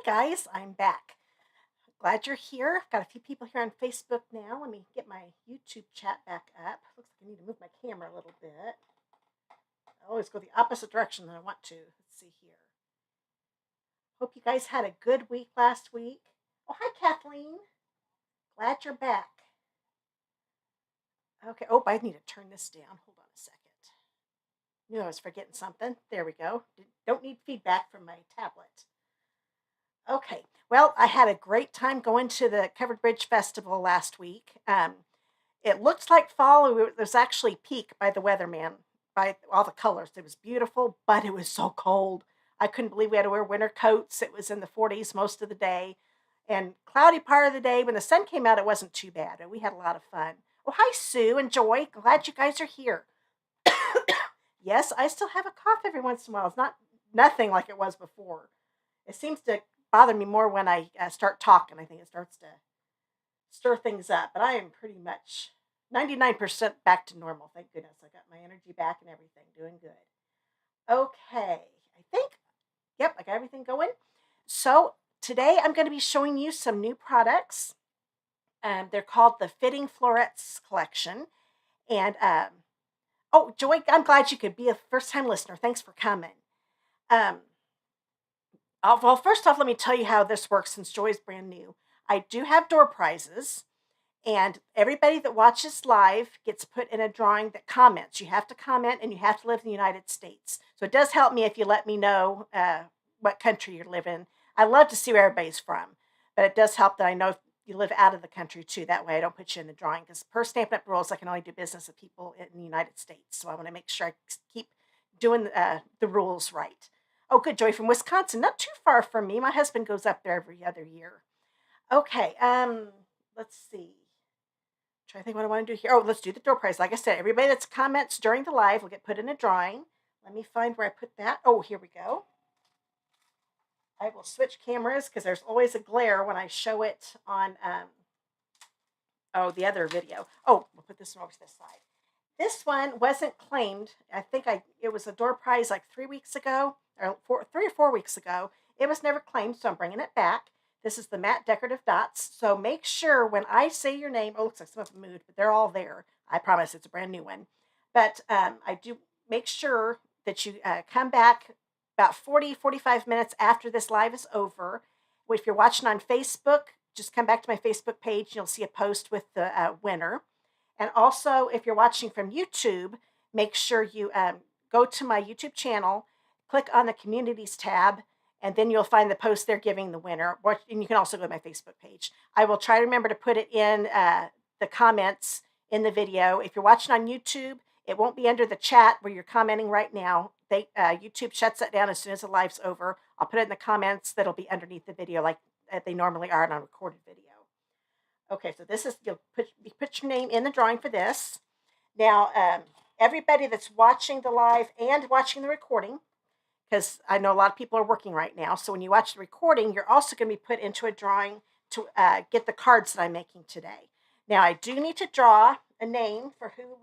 Hi guys, I'm back. Glad you're here. Got a few people here on Facebook now. Let me get my YouTube chat back up. Looks like I need to move my camera a little bit. I always go the opposite direction than I want to. Let's see here. Hope you guys had a good week last week. Oh, hi Kathleen. Glad you're back. Okay. Oh, I need to turn this down. Hold on a second. Knew I was forgetting something. There we go. Don't need feedback from my tablet. Okay. Well, I had a great time going to the Covered Bridge Festival last week. It looked like fall. It was actually peak by the weatherman, by all the colors. It was beautiful, but it was so cold. I couldn't believe we had to wear winter coats. It was in the 40s most of the day. And cloudy part of the day, when the sun came out, it wasn't too bad. And we had a lot of fun. Oh, hi, Sue and Joy. Glad you guys are here. Yes, I still have a cough every once in a while. It's not nothing like it was before. It seems to bother me more when I start talking. I think it starts to stir things up, but I am pretty much 99% back to normal. Thank goodness. I got my energy back and everything. Doing good. Okay. I think, yep, I got everything going. So today I'm going to be showing you some new products. They're called the Fitting Florets Collection. And, oh, Joy, I'm glad you could be a first-time listener. Thanks for coming. Um, well, first off, let me tell you how this works since Joy's brand new. I do have door prizes, and everybody that watches live gets put in a drawing that comments. You have to comment, and you have to live in the United States. So it does help me if you let me know what country you live in. I love to see where everybody's from, but it does help that I know if you live out of the country too. That way I don't put you in the drawing, because per Stampin' Up rules, I can only do business with people in the United States. So I want to make sure I keep doing the rules right. Oh, good. Joy from Wisconsin. Not too far from me. My husband goes up there every other year. Okay. Let's see. Try to think what I want to do here. Oh, let's do the door prize. Like I said, everybody that's comments during the live will get put in a drawing. Let me find where I put that. Oh, here we go. I will switch cameras because there's always a glare when I show it on the other video. Oh, we'll put this one over to this side. This one wasn't claimed. I think it was a door prize like 3 weeks ago, or 3 or 4 weeks ago. It was never claimed, so I'm bringing it back. This is the matte decorative dots. So make sure when I say your name, oh, it looks like some of them moved, but they're all there. I promise it's a brand new one. But I do make sure that you come back about 45 minutes after this live is over. If you're watching on Facebook, just come back to my Facebook page. And you'll see a post with the winner. And also, if you're watching from YouTube, make sure you go to my YouTube channel, click on the Communities tab, and then you'll find the post they're giving the winner. And you can also go to my Facebook page. I will try to remember to put it in the comments in the video. If you're watching on YouTube, it won't be under the chat where you're commenting right now. YouTube shuts that down as soon as the live's over. I'll put it in the comments that'll be underneath the video like they normally are on a recorded video. Okay, so this is, you put your name in the drawing for this. Now, everybody that's watching the live and watching the recording, because I know a lot of people are working right now, so when you watch the recording, you're also going to be put into a drawing to get the cards that I'm making today. Now, I do need to draw a name for who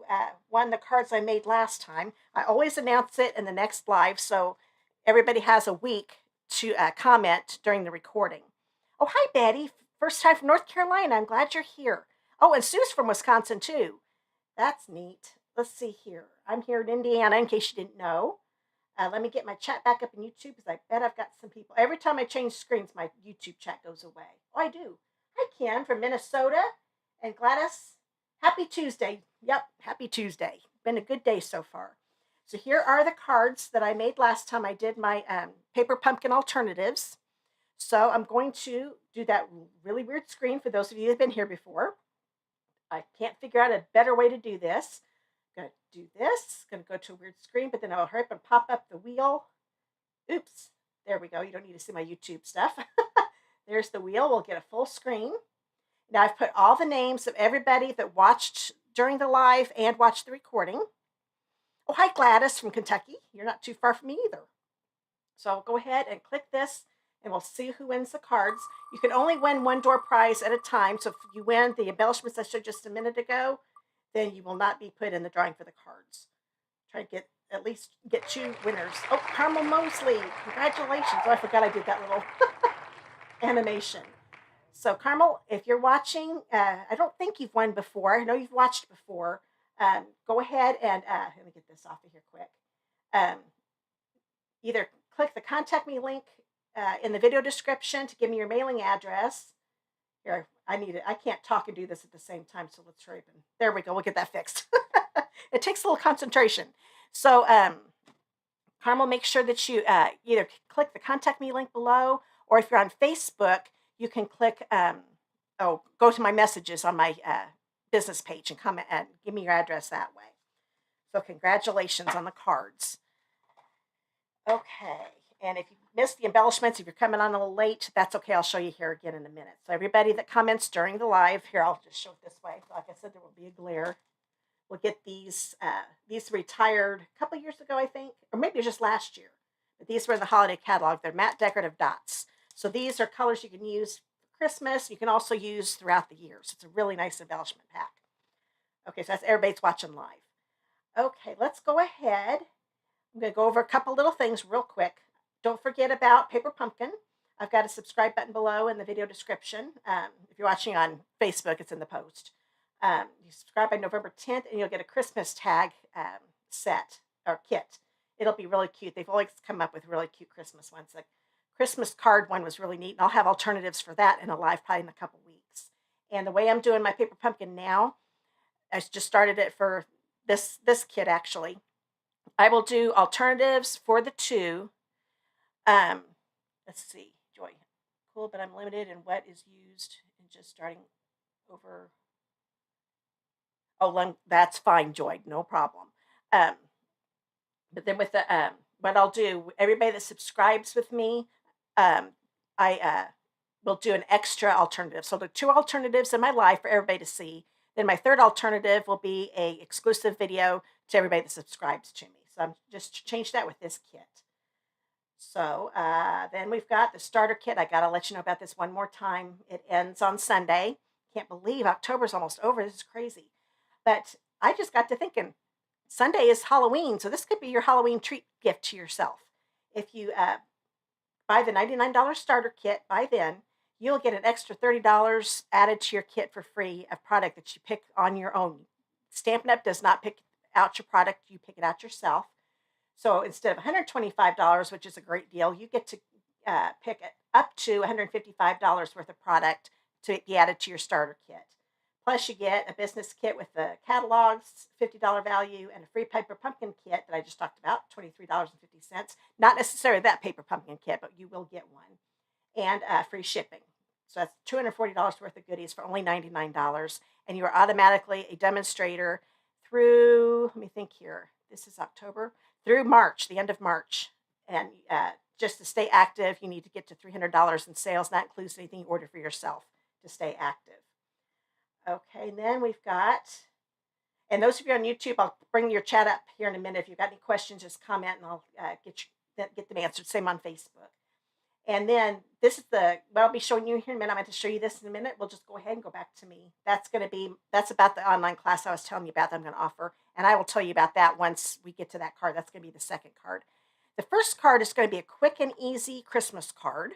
won the cards I made last time. I always announce it in the next live, so everybody has a week to comment during the recording. Oh, hi, Betty. First time from North Carolina. I'm glad you're here. Oh, and Sue's from Wisconsin, too. That's neat. Let's see here. I'm here in Indiana, in case you didn't know. Let me get my chat back up in YouTube, because I bet I've got some people. Every time I change screens, my YouTube chat goes away. Oh, I do. Hi, Ken from Minnesota. And Gladys, happy Tuesday. Yep, happy Tuesday. Been a good day so far. So here are the cards that I made last time I did my paper pumpkin alternatives. So I'm going to do that really weird screen for those of you that have been here before. I can't figure out a better way to do this. I'm going to do this. Going to go to a weird screen, but then I'll hurry up and pop up the wheel. Oops. There we go. You don't need to see my YouTube stuff. There's the wheel. We'll get a full screen. Now I've put all the names of everybody that watched during the live and watched the recording. Oh, hi, Gladys from Kentucky. You're not too far from me either. So I'll go ahead and click this, and we'll see who wins the cards. You can only win one door prize at a time. So if you win the embellishments I showed just a minute ago, then you will not be put in the drawing for the cards. Try to at least get 2 winners. Oh, Carmel Mosley. Congratulations. Oh, I forgot I did that little animation. So Carmel, if you're watching, I don't think you've won before. I know you've watched before. Go ahead and let me get this off of here quick. Um, Either click the contact me link in the video description to give me your mailing address. Here, I need it. I can't talk and do this at the same time, so let's hurry up. There we go. We'll get that fixed. It takes a little concentration. So, Carmel, make sure that you either click the contact me link below, or if you're on Facebook, you can click, go to my messages on my business page and comment and give me your address that way. So congratulations on the cards. Okay, and if you missed the embellishments, if you're coming on a little late, that's okay. I'll show you here again in a minute. So everybody that comments during the live, here, I'll just show it this way. Like I said, there will be a glare. We'll get these retired a couple years ago, I think, or maybe just last year. But these were in the holiday catalog. They're matte decorative dots. So these are colors you can use for Christmas. You can also use throughout the year. So it's a really nice embellishment pack. Okay, so that's everybody's watching live. Okay, let's go ahead. I'm going to go over a couple little things real quick. Don't forget about Paper Pumpkin. I've got a subscribe button below in the video description. If you're watching on Facebook, it's in the post. You subscribe by November 10th, and you'll get a Christmas tag set or kit. It'll be really cute. They've always come up with really cute Christmas ones. The Christmas card one was really neat, and I'll have alternatives for that in a live probably in a couple weeks. And the way I'm doing my Paper Pumpkin now, I just started it for this kit actually. I will do alternatives for the two. Let's see, Joy. Cool, but I'm limited in what is used and just starting over. Oh, that's fine, Joy, no problem. But then with the what I'll do, everybody that subscribes with me, I will do an extra alternative. So the two alternatives in my life for everybody to see. Then my third alternative will be a exclusive video to everybody that subscribes to me. So I'm just changed that with this kit. So then we've got the starter kit. I got to let you know about this one more time. It ends on Sunday. Can't believe October's almost over. This is crazy. But I just got to thinking, Sunday is Halloween, so this could be your Halloween treat gift to yourself. If you buy the $99 starter kit by then, you'll get an extra $30 added to your kit for free of product that you pick on your own. Stampin' Up! Does not pick out your product. You pick it out yourself. So instead of $125, which is a great deal, you get to pick it up to $155 worth of product to be added to your starter kit. Plus, you get a business kit with the catalogs, $50 value, and a free Paper Pumpkin kit that I just talked about, $23.50. Not necessarily that Paper Pumpkin kit, but you will get one. And free shipping. So that's $240 worth of goodies for only $99. And you are automatically a demonstrator through, let me think here, this is October, through March, the end of March. And just to stay active, you need to get to $300 in sales. And that includes anything you order for yourself to stay active. Okay, and then we've got, and those of you on YouTube, I'll bring your chat up here in a minute. If you've got any questions, just comment and I'll get them answered. Same on Facebook. And then this is what I'll be showing you here in a minute. I'm going to show you this in a minute. We'll just go ahead and go back to me. That's about the online class I was telling you about that I'm going to offer. And I will tell you about that once we get to that card. That's going to be the second card. The first card is going to be a quick and easy Christmas card.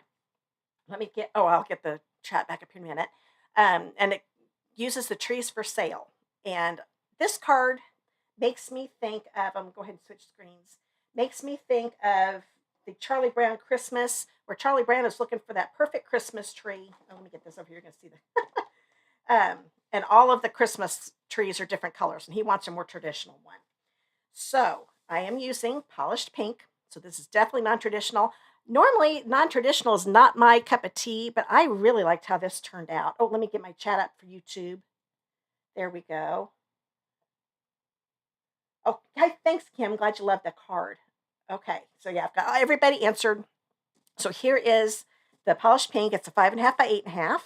I'll get the chat back up here in a minute. And it uses the trees for sale. And this card makes me think of, I'm going to go ahead and switch screens, makes me think of the Charlie Brown Christmas, where Charlie Brown is looking for that perfect Christmas tree. Oh, let me get this over here. You're going to see the, and all of the Christmas trees are different colors, and he wants a more traditional one. So I am using polished pink. So this is definitely non-traditional. Normally, non-traditional is not my cup of tea, but I really liked how this turned out. Oh, let me get my chat up for YouTube. There we go. Oh, hi, thanks, Kim. Glad you loved the card. Okay, so yeah, I've got everybody answered. So here is the polished pink. It's a 5.5 by 8.5.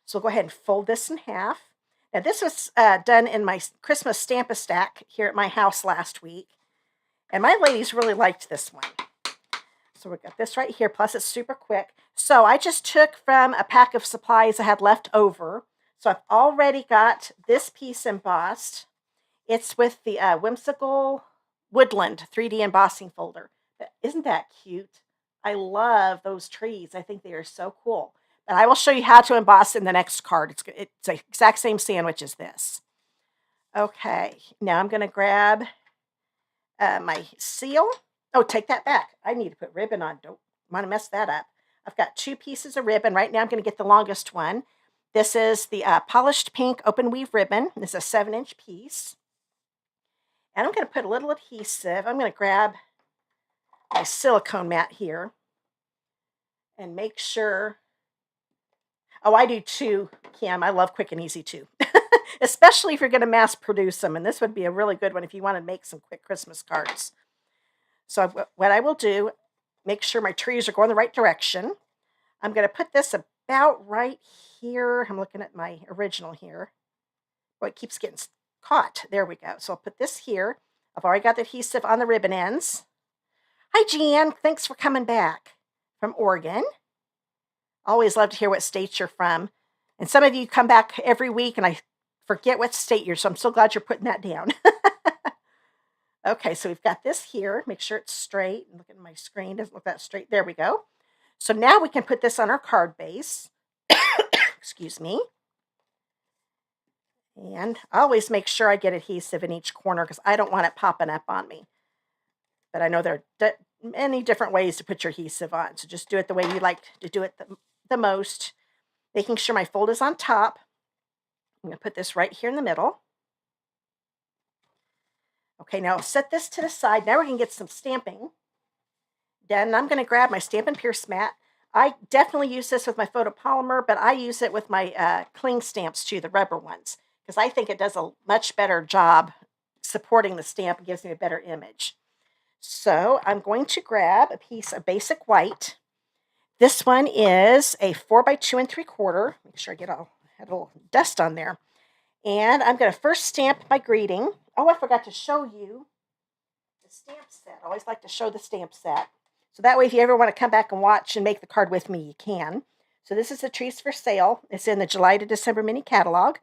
So we'll go ahead and fold this in half. Now this was done in my Christmas Stamp-A-Stack here at my house last week. And my ladies really liked this one. So we've got this right here, plus it's super quick. So I just took from a pack of supplies I had left over. So I've already got this piece embossed. It's with the Whimsical Woodland 3D embossing folder. Isn't that cute? I love those trees. I think they are so cool. But I will show you how to emboss in the next card. It's the exact same sandwich as this. Okay, now I'm going to grab my seal. Oh, take that back. I need to put ribbon on. Don't want to mess that up. I've got 2 pieces of ribbon. Right now I'm going to get the longest one. This is the polished pink open weave ribbon. This is a 7-inch piece. And I'm going to put a little adhesive. I'm going to grab my silicone mat here and make sure. Oh, I do too, Kim. I love quick and easy too. Especially if you're going to mass produce them. And this would be a really good one if you want to make some quick Christmas cards. So what I will do, make sure my trees are going the right direction. I'm going to put this about right here. I'm looking at my original here. Oh, it keeps getting caught. There we go. So I'll put this here. I've already got the adhesive on the ribbon ends. Hi, Jan. Thanks for coming back from Oregon. Always love to hear what state you're from. And some of you come back every week, and I forget what state you're, so I'm so glad you're putting that down. Okay, so we've got this here. Make sure it's straight. Look at my screen. Doesn't look that straight. There we go. So now we can put this on our card base. Excuse me. And I always make sure I get adhesive in each corner because I don't want it popping up on me. But I know there are many different ways to put your adhesive on. So just do it the way you like to do it the most. Making sure my fold is on top. I'm going to put this right here in the middle. Okay, now I'll set this to the side. Now we're going to get some stamping. Then I'm going to grab my Stampin' Pierce mat. I definitely use this with my photopolymer, but I use it with my cling stamps too, the rubber ones, because I think it does a much better job supporting the stamp and gives me a better image. So I'm going to grab a piece of basic white. This one is a 4x2 3/4. Make sure I had a little dust on there. And I'm going to first stamp my greeting. Oh, I forgot to show you the stamp set. I always like to show the stamp set. So that way, if you ever want to come back and watch and make the card with me, you can. So this is the Trees for Sale. It's in the July to December mini catalog.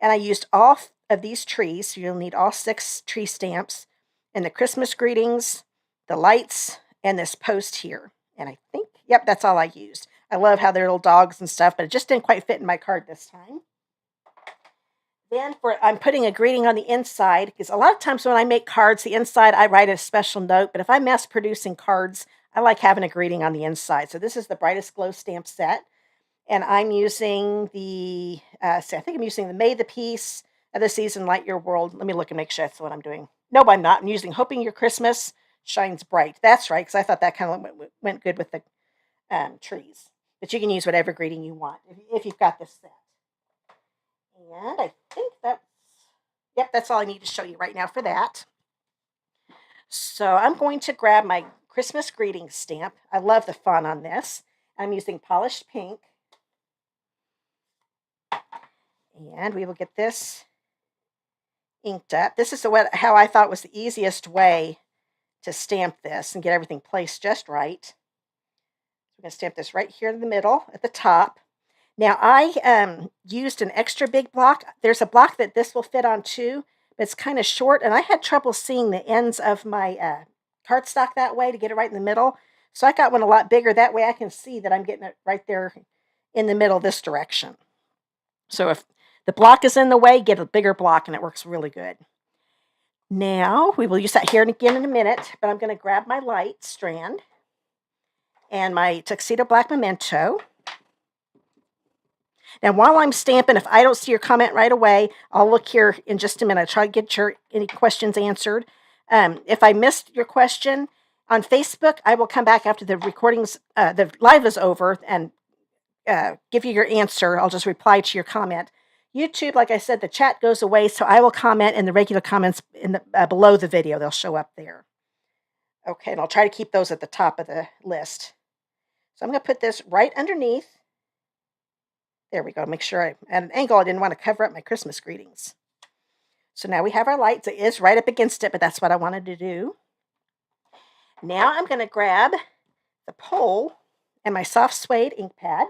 And I used all of these trees. So you'll need all 6 tree stamps. And the Christmas greetings, the lights, and this post here. And I think, yep, that's all I used. I love how they're little dogs and stuff, but it just didn't quite fit in my card this time. Then I'm putting a greeting on the inside, because a lot of times when I make cards, the inside I write a special note, but if I'm mass producing cards, I like having a greeting on the inside. So this is the Brightest Glow stamp set, and I'm using the, I think I'm using the May the Peace of the Season Light Your World. Let me look and make sure that's what I'm doing. No, I'm not. I'm using Hoping Your Christmas Shines Bright. That's right, because I thought that kind of went good with the trees. But you can use whatever greeting you want if you've got this set. And I think that's all I need to show you right now for that. So I'm going to grab my Christmas greeting stamp. I love the font on this. I'm using polished pink. And we will get this inked up. This is how I thought was the easiest way to stamp this and get everything placed just right. I'm going to stamp this right here in the middle at the top. Now, I used an extra big block. There's a block that this will fit on too, but it's kind of short, and I had trouble seeing the ends of my cardstock that way to get it right in the middle. So I got one a lot bigger. That way I can see that I'm getting it right there in the middle this direction. So if the block is in the way, get a bigger block, and it works really good. Now, we will use that here again in a minute, but I'm going to grab my light strand and my Tuxedo Black Memento. Now, while I'm stamping, if I don't see your comment right away, I'll look here in just a minute. I'll try to get any questions answered. If I missed your question on Facebook, I will come back after the recordings, the live is over, and give you your answer. I'll just reply to your comment. YouTube, like I said, the chat goes away, so I will comment in the regular comments in the below the video. They'll show up there. Okay, and I'll try to keep those at the top of the list. So I'm going to put this right underneath. There we go. Make sure at an angle, I didn't want to cover up my Christmas greetings. So now we have our lights. It is right up against it, but that's what I wanted to do. Now I'm going to grab the pole and my soft suede ink pad.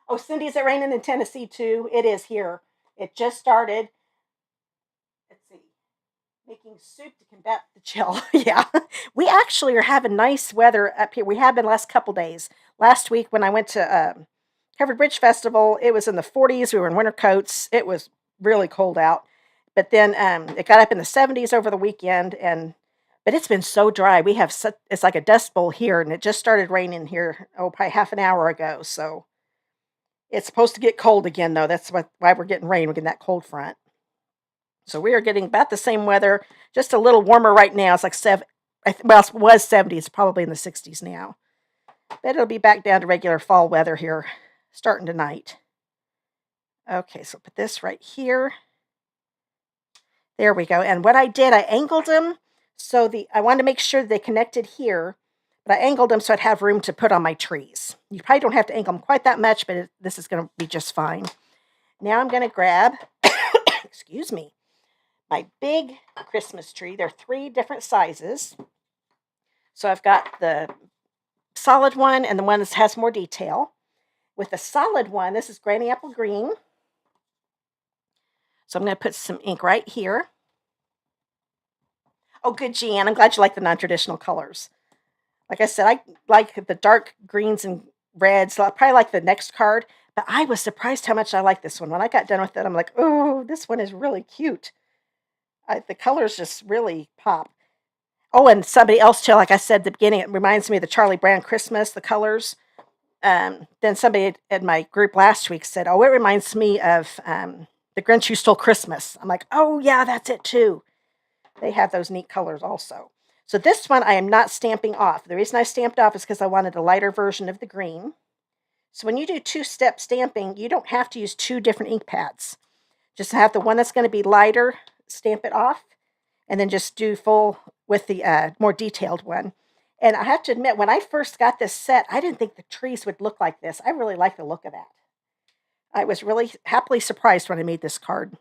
Oh, Cindy, is it raining in Tennessee too? It is here. It just started. Let's see. making soup to combat the chill. Yeah. We actually are having nice weather up here. We have been the last couple days. Last week when I went to Covered Bridge Festival, it was in the 40s. We were in winter coats. It was really cold out. But then it got up in the 70s over the weekend, but it's been so dry. We have it's like a dust bowl here, and it just started raining here, probably half an hour ago. So it's supposed to get cold again, though. That's why we're getting rain. We're getting that cold front. So we are getting about the same weather, just a little warmer right now. It's like well, it was 70. It's probably in the 60s now. But it'll be back down to regular fall weather here starting tonight. Okay, so put this right here. There we go. And what I did, I angled them so I wanted to make sure they connected here, but I angled them so I'd have room to put on my trees. You probably don't have to angle them quite that much, but this is going to be just fine. Now I'm going to grab, excuse me, my big Christmas tree. There are 3 different sizes. So I've got the solid one and the one that has more detail. With the solid one, this is Granny Apple Green. So I'm going to put some ink right here. Oh, good, Jeanne. I'm glad you like the non-traditional colors. Like I said, I like the dark greens and reds. So I'll probably like the next card. But I was surprised how much I like this one. When I got done with it, I'm like, oh, this one is really cute. The colors just really pop. Oh, and somebody else too, like I said at the beginning, it reminds me of the Charlie Brown Christmas, the colors. Then somebody at my group last week said, oh, it reminds me of The Grinch Who Stole Christmas. I'm like, oh, yeah, that's it too. They have those neat colors also. So this one I am not stamping off. The reason I stamped off is because I wanted a lighter version of the green. So when you do 2-step stamping, you don't have to use 2 different ink pads. Just have the one that's going to be lighter, stamp it off, and then just do full with the more detailed one. And I have to admit, when I first got this set, I didn't think the trees would look like this. I really like the look of that. I was really happily surprised when I made this card.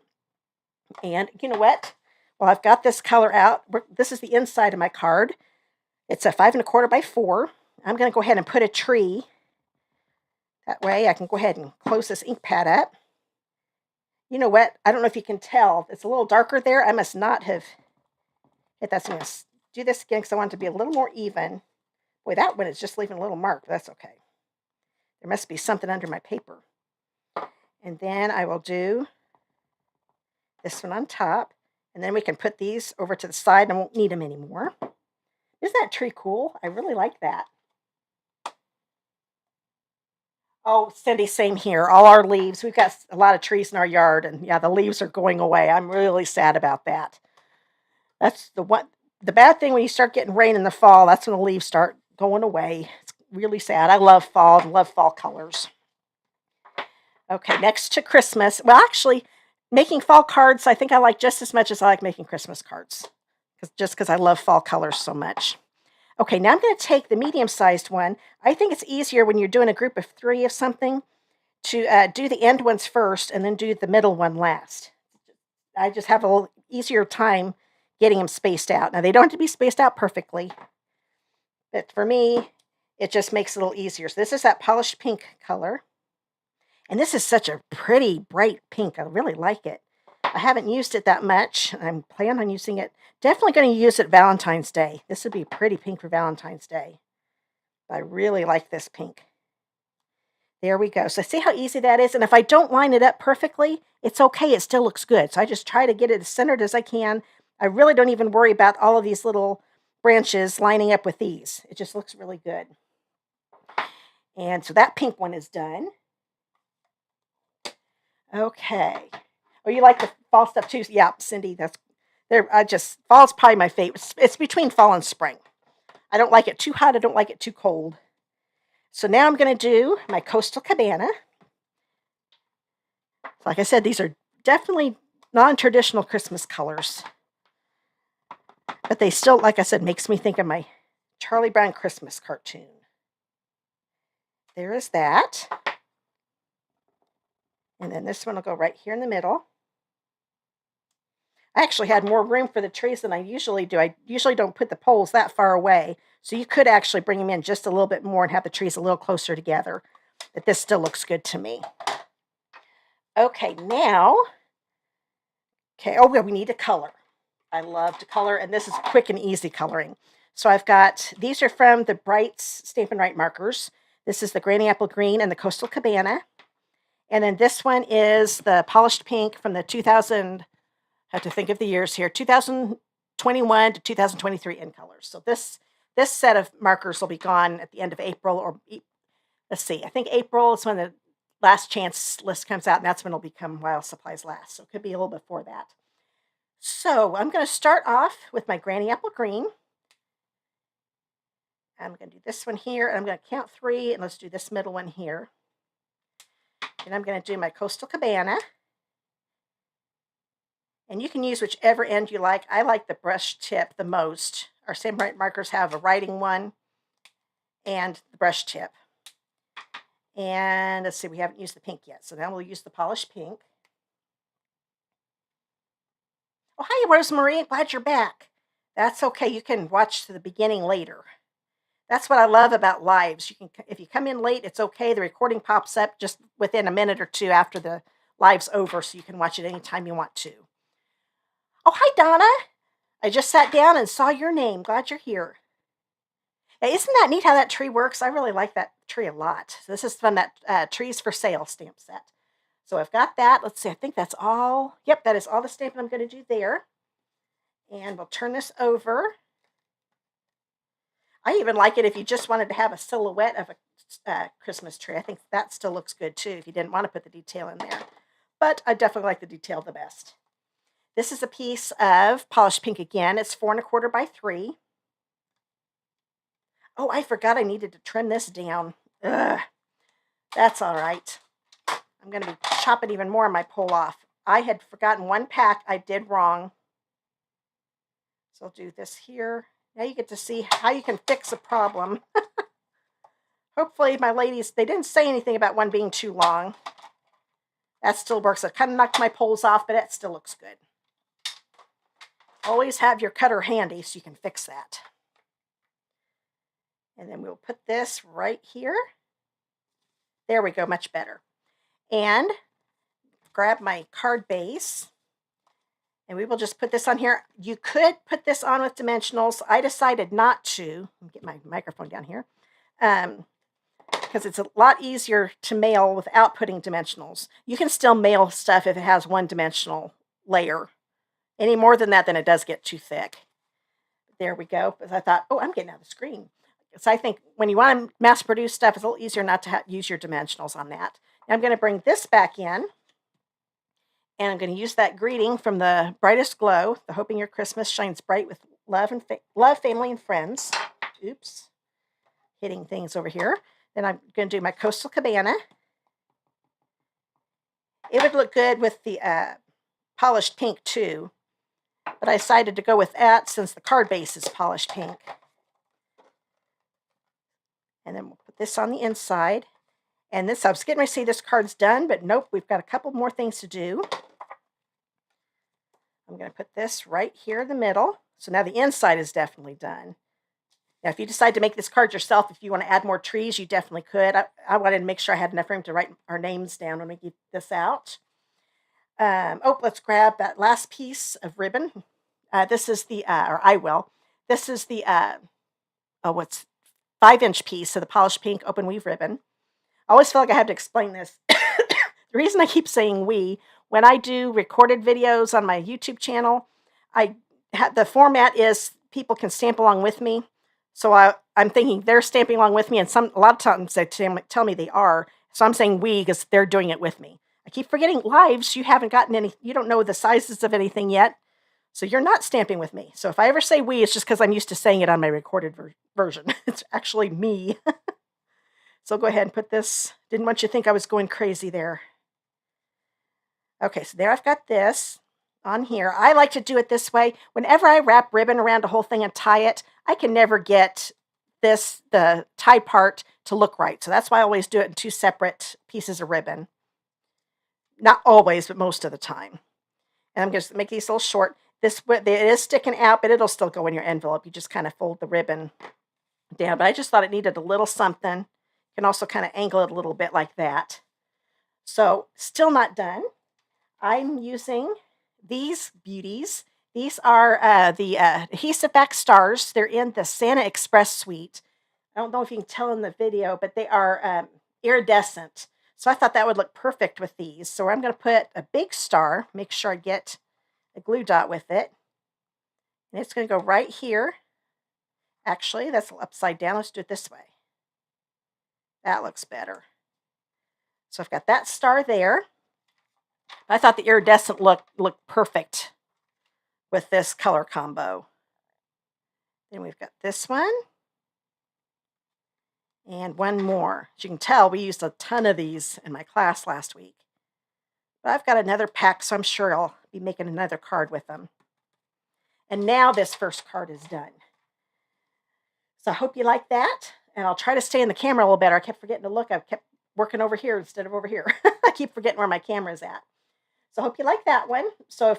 And you know what? Well, I've got this color out. This is the inside of my card. It's a 5 1/4 by 4. I'm going to go ahead and put a tree. That way I can go ahead and close this ink pad up. You know what? I don't know if you can tell. It's a little darker there. I must not have hit that. So I'm going to do this again because I want it to be a little more even. Boy, that one is just leaving a little mark. That's okay. There must be something under my paper. And then I will do this one on top. And then we can put these over to the side and I won't need them anymore. Isn't that tree cool? I really like that. Oh, Cindy, same here. All our leaves. We've got a lot of trees in our yard, and yeah, the leaves are going away. I'm really sad about that. That's the one. The bad thing when you start getting rain in the fall, that's when the leaves start going away. It's really sad. I love fall and love fall colors. Okay, next to Christmas. Well, actually, making fall cards, I think I like just as much as I like making Christmas cards, just because I love fall colors so much. Okay, now I'm going to take the medium-sized one. I think it's easier when you're doing a group of 3 of something to do the end ones first and then do the middle one last. I just have a little easier time getting them spaced out. Now, they don't have to be spaced out perfectly, but for me, it just makes it a little easier. So this is that polished pink color. And this is such a pretty, bright pink. I really like it. I haven't used it that much. I'm planning on using it. Definitely going to use it Valentine's Day. This would be pretty pink for Valentine's Day. I really like this pink. There we go. So see how easy that is? And if I don't line it up perfectly, it's okay. It still looks good. So I just try to get it as centered as I can. I really don't even worry about all of these little branches lining up with these. It just looks really good. And so that pink one is done. Okay. Oh, you like the fall stuff too? Yeah, Cindy, that's there. Fall's probably my favorite. It's between fall and spring. I don't like it too hot. I don't like it too cold. So now I'm going to do my Coastal Cabana. Like I said, these are definitely non-traditional Christmas colors. But they still, like I said, makes me think of my Charlie Brown Christmas cartoon. There is that. And then this one will go right here in the middle. I actually had more room for the trees than I usually do. I usually don't put the poles that far away. So you could actually bring them in just a little bit more and have the trees a little closer together. But this still looks good to me. Okay, now, oh, well, we need a color. I love to color, and this is quick and easy coloring. So I've got, these are from the Brights Stampin' Right markers. This is the Granny Apple Green and the Coastal Cabana. And then this one is the Polished Pink from the 2000, I have to think of the years here, 2021 to 2023 in colors. So this set of markers will be gone at the end of April, or let's see, I think April is when the last chance list comes out, and that's when it'll become while supplies last. So it could be a little before that. So I'm going to start off with my Granny Apple Green. I'm going to do this one here, and I'm going to count 3, and let's do this middle one here. And I'm going to do my Coastal Cabana. And you can use whichever end you like. I like the brush tip the most. Our Stampin' Right markers have a writing one and the brush tip. And let's see, we haven't used the pink yet, so now we'll use the Polished Pink. Oh, hi, Rosemary. Glad you're back. That's okay. You can watch to the beginning later. That's what I love about lives. You can, if you come in late, it's okay. The recording pops up just within a minute or two after the live's over, so you can watch it anytime you want to. Oh, hi, Donna. I just sat down and saw your name. Glad you're here. Hey, isn't that neat how that tree works? I really like that tree a lot. So this is from that Trees for Sale stamp set. So I've got that. Let's see, I think that's all. Yep, that is all the stamping I'm going to do there. And we'll turn this over. I even like it if you just wanted to have a silhouette of a Christmas tree. I think that still looks good too if you didn't want to put the detail in there. But I definitely like the detail the best. This is a piece of Polished Pink again. It's 4 1/4 by 3. Oh, I forgot I needed to trim this down. Ugh, that's all right. I'm going to be chopping even more on my pull off. I had forgotten one pack I did wrong. So I'll do this here. Now you get to see how you can fix a problem. Hopefully my ladies, they didn't say anything about one being too long. That still works. I kind of knocked my poles off, but it still looks good. Always have your cutter handy so you can fix that. And then we'll put this right here. There we go, much better. And grab my card base. And we will just put this on here. You could put this on with dimensionals. I decided not to. Let me get my microphone down here. Because it's a lot easier to mail without putting dimensionals. You can still mail stuff if it has one dimensional layer. Any more than that, then it does get too thick. There we go. Because I thought, oh, I'm getting out of the screen. So I think when you want to mass produce stuff, it's a little easier not to use your dimensionals on that. Now I'm going to bring this back in. And I'm going to use that greeting from the Brightest Glow, the Hoping Your Christmas Shines Bright with Love, and Love, Family, and Friends. Oops. Hitting things over here. Then I'm going to do my Coastal Cabana. It would look good with the Polished Pink too. But I decided to go with that since the card base is Polished Pink. And then we'll put this on the inside. And this, I was getting ready to say this card's done, but nope, we've got a couple more things to do. I'm going to put this right here in the middle. So now the inside is definitely done. Now, if you decide to make this card yourself, if you want to add more trees, you definitely could. I wanted to make sure I had enough room to write our names down when we get this out. Let's grab that last piece of ribbon. This is the, or I will. This is the, 5-inch piece of the Polished Pink Open Weave ribbon. I always feel like I have to explain this. The reason I keep saying we, when I do recorded videos on my YouTube channel, the format is people can stamp along with me. So I'm thinking they're stamping along with me, and a lot of times they tell me they are. So I'm saying we because they're doing it with me. I keep forgetting lives. You haven't gotten any. You don't know the sizes of anything yet, so you're not stamping with me. So if I ever say we, it's just because I'm used to saying it on my recorded version. It's actually me. So go ahead and put this. Didn't want you to think I was going crazy there. Okay, so there I've got this on here. I like to do it this way. Whenever I wrap ribbon around a whole thing and tie it, I can never get the tie part to look right. So that's why I always do it in 2 separate pieces of ribbon. Not always, but most of the time. And I'm going to make these a little short. It is sticking out, but it'll still go in your envelope. You just kind of fold the ribbon down. But I just thought it needed a little something. You can also kind of angle it a little bit like that. So still not done. I'm using these beauties These are the adhesive back stars. They're in the Santa Express suite. I don't know if you can tell in the video, but they are iridescent. So I thought that would look perfect with these. So I'm going to put a big star, make sure I get a glue dot with it. And it's going to go right here. Actually, that's upside down. Let's do it this way. That looks better. So I've got that star there. I thought the iridescent looked perfect with this color combo. Then we've got this one. And one more. As you can tell, we used a ton of these in my class last week. But I've got another pack, so I'm sure I'll be making another card with them. And now this first card is done. So I hope you like that. And I'll try to stay in the camera a little better. I kept forgetting to look. I kept working over here instead of over here. I keep forgetting where my camera is at. So I hope you like that one. So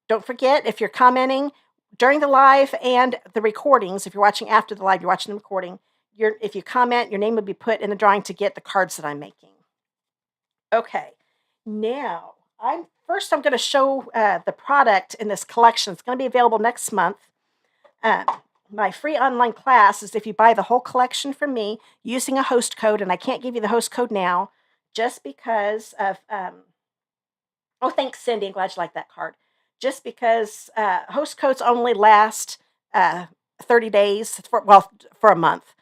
don't forget, if you're commenting during the live and the recordings, if you're watching after the live, you're watching the recording, if you comment, your name will be put in the drawing to get the cards that I'm making. Okay, now I'm going to show the product in this collection. It's going to be available next month. My free online class is if you buy the whole collection from me using a host code, and I can't give you the host code now just because of, oh, thanks, Cindy. I'm glad you like that card. Just because host codes only last 30 days, for a month.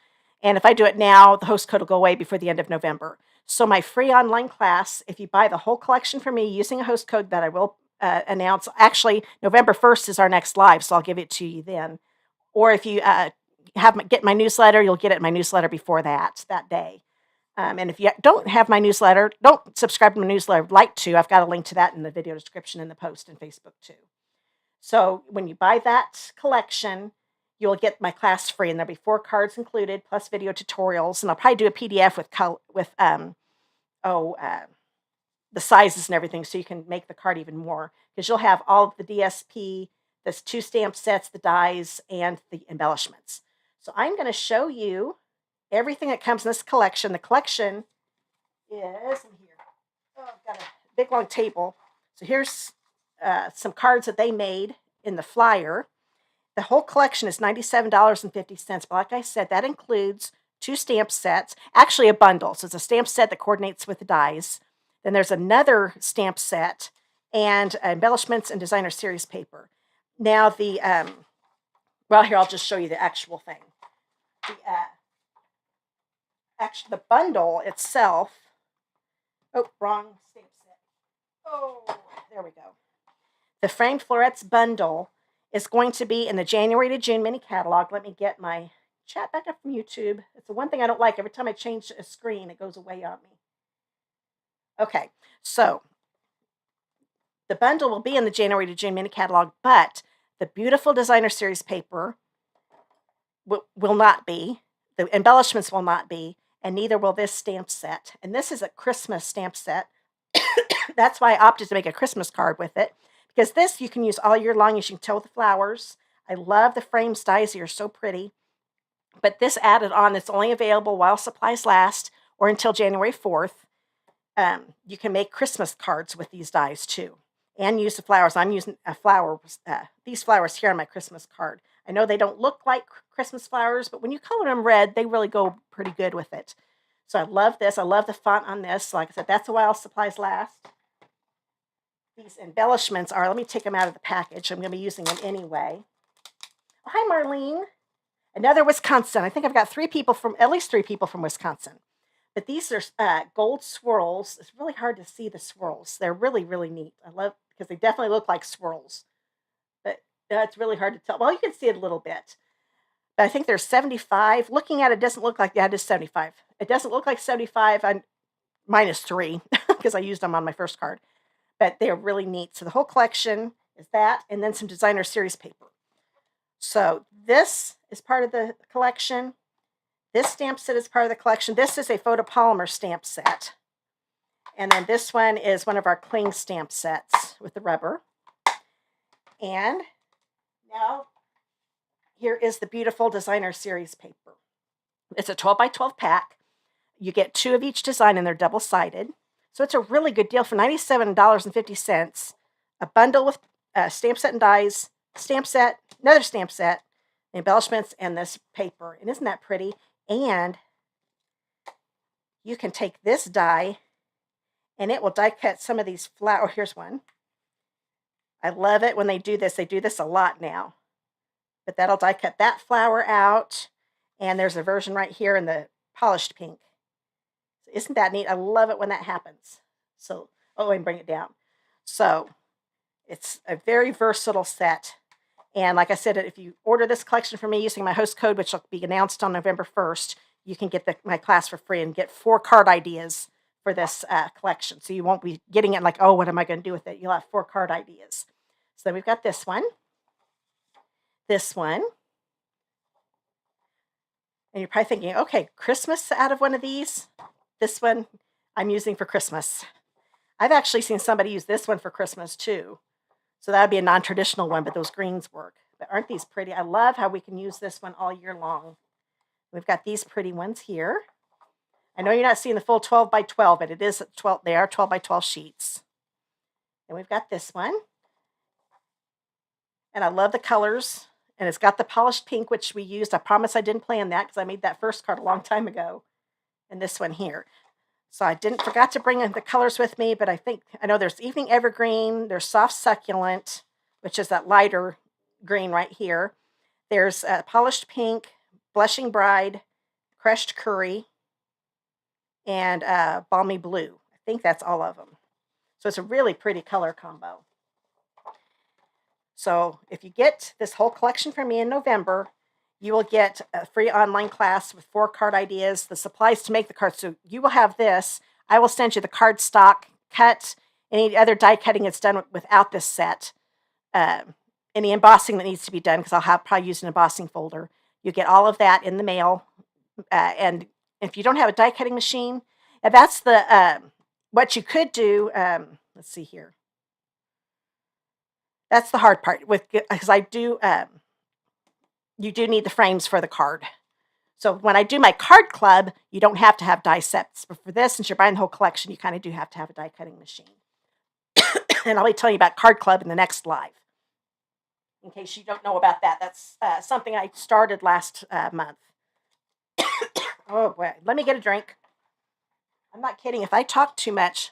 And if I do it now, the host code will go away before the end of November. So my free online class, if you buy the whole collection from me using a host code that I will announce, actually, November 1st is our next live, so I'll give it to you then. Or if you get my newsletter, you'll get it in my newsletter before that day. And if you don't have my newsletter, don't subscribe to my newsletter. I'd like to. I've got a link to that in the video description in the post and Facebook too. So when you buy that collection, you'll get my class free, and there'll be 4 cards included, plus video tutorials. And I'll probably do a PDF with the sizes and everything, so you can make the card even more. Because you'll have all of the DSP, there's 2 stamp sets, the dies, and the embellishments. So I'm going to show you everything that comes in this collection. The collection is in here. Oh, I've got a big long table. So here's some cards that they made in the flyer. The whole collection is $97.50, but like I said, that includes 2 stamp sets, actually a bundle. So it's a stamp set that coordinates with the dies. Then there's another stamp set and embellishments and designer series paper. Now well, here, I'll just show you the actual thing. The bundle itself, oh, wrong stamp set. Oh, there we go. The Framed Florets bundle is going to be in the January to June mini catalog. Let me get my chat back up from YouTube. It's the one thing I don't like. Every time I change a screen, it goes away on me. Okay, so the bundle will be in the January to June mini catalog, but the beautiful designer series paper will not be. The embellishments will not be, and neither will this stamp set. And this is a Christmas stamp set. That's why I opted to make a Christmas card with it, because this you can use all year long, as you can tell with the flowers. I love the frames dies. They are so pretty. But this added on, that's only available while supplies last or until January 4th. You can make Christmas cards with these dies too, and use the flowers. I'm using these flowers here on my Christmas card. I know they don't look like Christmas flowers, but when you color them red, they really go pretty good with it. So I love this. I love the font on this. Like I said, that's a while supplies last. These embellishments are, let me take them out of the package. I'm going to be using them anyway. Oh, hi, Marlene. Another Wisconsin. I think I've got at least three people from Wisconsin. But these are gold swirls. It's really hard to see the swirls. They're really, really neat. I love, because they definitely look like swirls. But it's really hard to tell. Well, you can see it a little bit. But I think there's 75. Looking at it, doesn't look like that. It is 75. It doesn't look like 75. I'm -3 because I used them on my first card. But they're really neat. So the whole collection is that, and then some designer series paper. So this is part of the collection. This stamp set is part of the collection. This is a photopolymer stamp set. And then this one is one of our cling stamp sets with the rubber. And now here is the beautiful designer series paper. It's a 12 by 12 pack. You get 2 of each design, and they're double-sided. So it's a really good deal for $97.50. A bundle with stamp set and dies, stamp set, another stamp set, embellishments, and this paper. And isn't that pretty? And you can take this die and it will die cut some of these flowers. Oh, here's one. I love it when they do this. They do this a lot now. But that'll die cut that flower out. And there's a version right here in the polished pink. Isn't that neat? I love it when that happens. So, oh, and bring it down. So it's a very versatile set. And like I said, if you order this collection from me using my host code, which will be announced on November 1st, you can get my class for free and get 4 card ideas for this collection. So you won't be getting it like, oh, what am I going to do with it? You'll have 4 card ideas. So then we've got this one. This one. And you're probably thinking, okay, Christmas out of one of these. This one I'm using for Christmas. I've actually seen somebody use this one for Christmas too. So that would be a non-traditional one, but those greens work. But aren't these pretty? I love how we can use this one all year long. We've got these pretty ones here. I know you're not seeing the full 12 by 12, but it is 12. They are 12 by 12 sheets. And we've got this one. And I love the colors. And it's got the polished pink, which we used. I promise I didn't plan that because I made that first card a long time ago. And this one here. So I forgot to bring in the colors with me, but I know there's Evening Evergreen, there's Soft Succulent, which is that lighter green right here. There's Polished Pink, Blushing Bride, Crushed Curry, and Balmy Blue. I think that's all of them. So it's a really pretty color combo. So if you get this whole collection from me in November, you will get a free online class with 4 card ideas, the supplies to make the cards. So you will have this. I will send you the card stock, cut, any other die cutting that's done without this set, any embossing that needs to be done, because I'll probably use an embossing folder. You get all of that in the mail. And if you don't have a die cutting machine, that's what you could do. Let's see here. That's the hard part because you do need the frames for the card. So when I do my card club, you don't have to have die sets. But for this, since you're buying the whole collection, you kind of do have to have a die cutting machine. And I'll be telling you about card club in the next live. In case you don't know about that, that's something I started last month. Oh boy, let me get a drink. I'm not kidding. If I talk too much,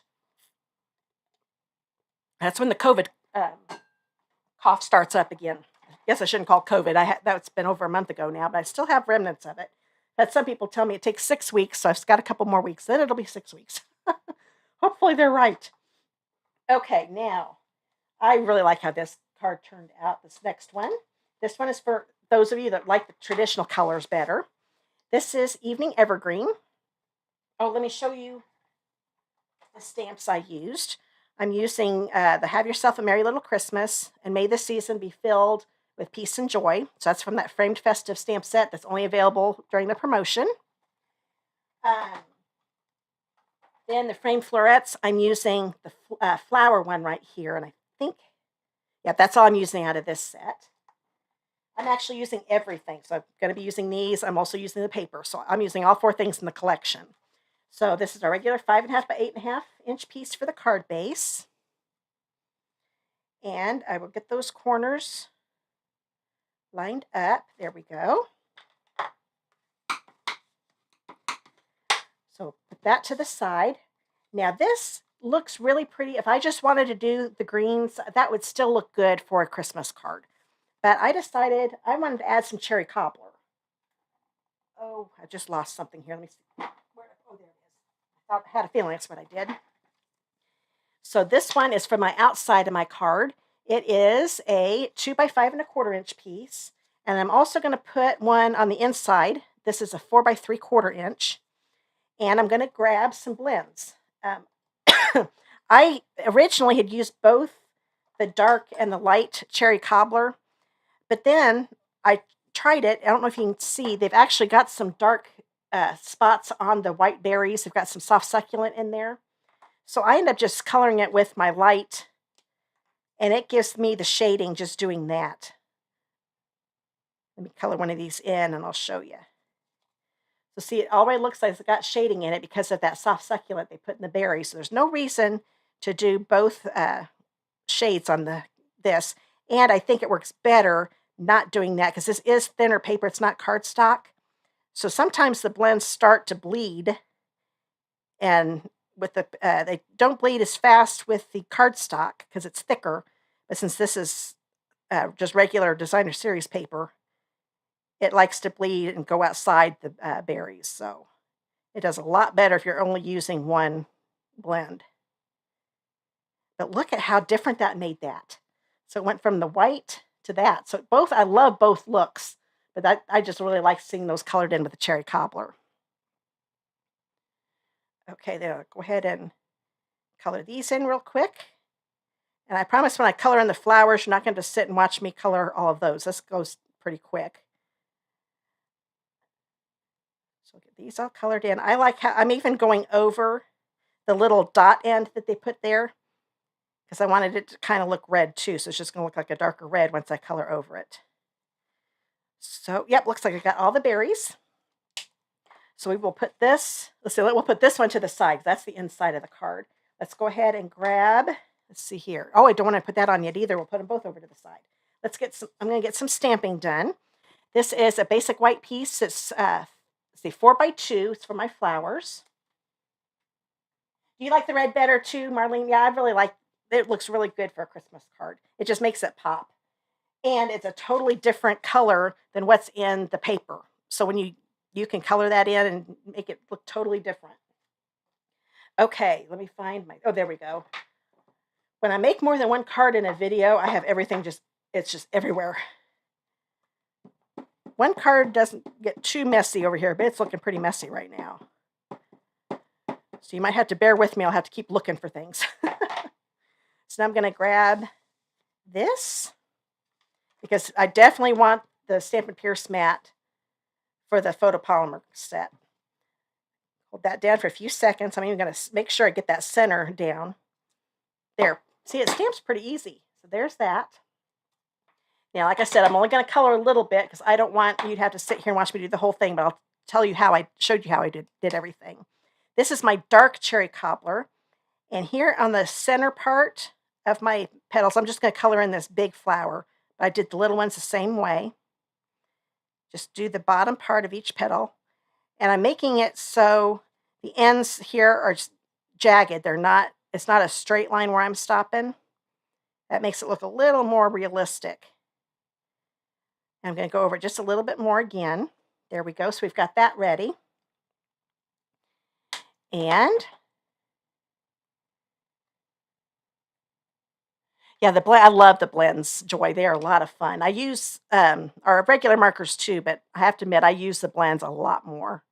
that's when the COVID cough starts up again. I guess I shouldn't call COVID. That's been over a month ago now, but I still have remnants of it. But some people tell me it takes 6 weeks, so I've got a couple more weeks. Then it'll be 6 weeks. Hopefully they're right. Okay, now, I really like how this card turned out, this next one. This one is for those of you that like the traditional colors better. This is Evening Evergreen. Oh, let me show you the stamps I used. I'm using the Have Yourself a Merry Little Christmas and May the Season Be Filled with Peace and Joy. So that's from that framed festive stamp set that's only available during the promotion. Then the framed florets, I'm using the flower one right here. And I think, yeah, that's all I'm using out of this set. I'm actually using everything. So I'm going to be using these. I'm also using the paper. So I'm using all 4 things in the collection. So this is our regular 5.5 by 8.5 inch piece for the card base. And I will get those corners lined up. There we go. So put that to the side. Now this looks really pretty. If I just wanted to do the greens, that would still look good for a Christmas card. But I decided I wanted to add some cherry cobbler. Oh, I just lost something here. Let me see. Oh, there it is. I had a feeling that's what I did. So this one is for my outside of my card. It is a 2 by 5 1/4 inch piece. And I'm also going to put one on the inside. This is a 4 by 3/4 inch. And I'm going to grab some blends. I originally had used both the dark and the light cherry cobbler. But then I tried it. I don't know if you can see. They've actually got some dark spots on the white berries. They've got some soft succulent in there. So I end up just coloring it with my light. And it gives me the shading just doing that. Let me color one of these in and I'll show you. So see, it already looks like it's got shading in it because of that soft succulent they put in the berries. So there's no reason to do both shades on this. And I think it works better not doing that because this is thinner paper. It's not cardstock. So sometimes the blends start to bleed, and with the they don't bleed as fast with the cardstock because it's thicker. But since this is just regular designer series paper, it likes to bleed and go outside the berries. So it does a lot better if you're only using one blend. But look at how different that made that. So it went from the white to that. So both, I love both looks, but I just really like seeing those colored in with the cherry cobbler. Okay, then I'll go ahead and color these in real quick. And I promise when I color in the flowers, you're not going to sit and watch me color all of those. This goes pretty quick. So get these all colored in. I like how I'm even going over the little dot end that they put there because I wanted it to kind of look red too. So it's just going to look like a darker red once I color over it. So, yep, looks like I got all the berries. So we will put this, we'll put this one to the side. That's the inside of the card. Let's go ahead and grab, let's see here. Oh, I don't want to put that on yet either. We'll put them both over to the side. Let's get some, I'm going to get some stamping done. This is a basic white piece. It's, let's see, 4x2. It's for my flowers. Do you like the red better too, Marlene? Yeah, I really like it. It looks really good for a Christmas card. It just makes it pop. And it's a totally different color than what's in the paper. So when you can color that in and make it look totally different. Okay, let me find my, oh, there we go. When I make more than one card in a video, I have everything it's just everywhere. One card doesn't get too messy over here, but it's looking pretty messy right now. So you might have to bear with me. I'll have to keep looking for things. So now I'm going to grab this because I definitely want the Stampin' Pierce mat for the photopolymer set. Hold that down for a few seconds. I'm even going to make sure I get that center down. There. See, it stamps pretty easy. So there's that. Now, like I said, I'm only going to color a little bit because I don't want you to have to sit here and watch me do the whole thing, but I'll tell you how I showed you how I did everything. This is my dark cherry cobbler. And here on the center part of my petals, I'm just going to color in this big flower. I did the little ones the same way. Just do the bottom part of each petal. And I'm making it so the ends here are just jagged. It's not a straight line where I'm stopping. That makes it look a little more realistic. I'm going to go over it just a little bit more again. There we go. So we've got that ready. And yeah, I love the blends, Joy. They are a lot of fun. I use our regular markers too, but I have to admit I use the blends a lot more.